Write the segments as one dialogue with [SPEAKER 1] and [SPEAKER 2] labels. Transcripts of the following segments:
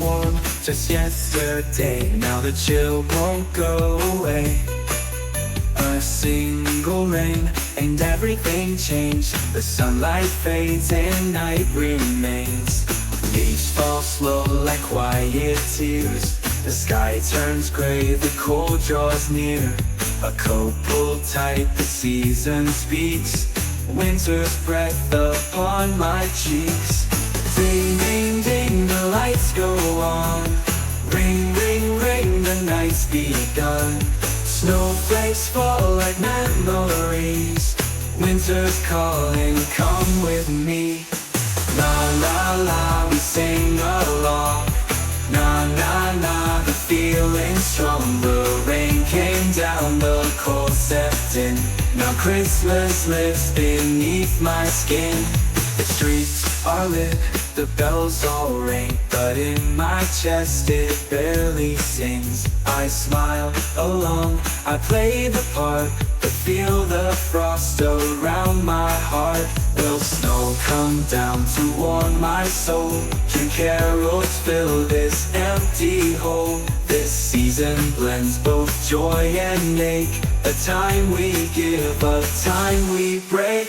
[SPEAKER 1] warm just yesterday. Now the chill won't go away. A single rain and everything changed. The sunlight fades and night remains. Leaves fall slow like quiet tears. The sky turns gray, the cold draws near. A coat pulled tight, the season speaks. Winter's breath upon my cheeks. Ding, ding, ding, the lights go on. Ring, ring, ring, the night's begun. Snowflakes fall like memories. Winter's calling, come with me. La la la, we sing along. Na na na, the feeling's strong. The rain came down, the cold stepped in. Now Christmas lives beneath my skin. The streets are lit, the bells all ring, but in my chest it barely sings. I smile along, I play the part, but feel the frost around my heart. Will snow come down to warm my soul? Can carols fill this empty hole? This season blends both joy and ache. A time we give, a time we break.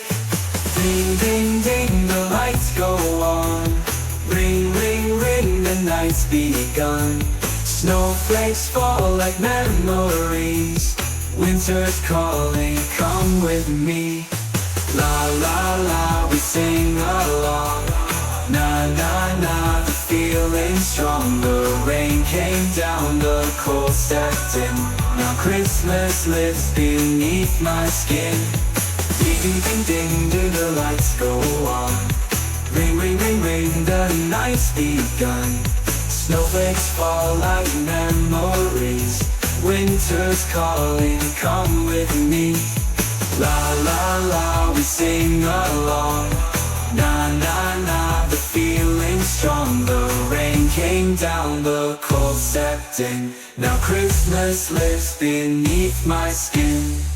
[SPEAKER 1] Ding, ding, ding, the lights go on. Ring, ring, ring, the night's begun. Snowflakes fall like memories. Winter's calling, come with me. La la la, we sing along. Na na na, the feeling's strong. The rain came down, the cold stepped in. Now Christmas lives beneath my skin. Ding ding ding, do the lights go on. Ring ring ring ring, the night's begun. Snowflakes fall like memories. Winter's calling, come with me. La la la, we sing along. Na na na, the feeling's strong. The rain came down, the cold stepped in. Now Christmas lives beneath my skin.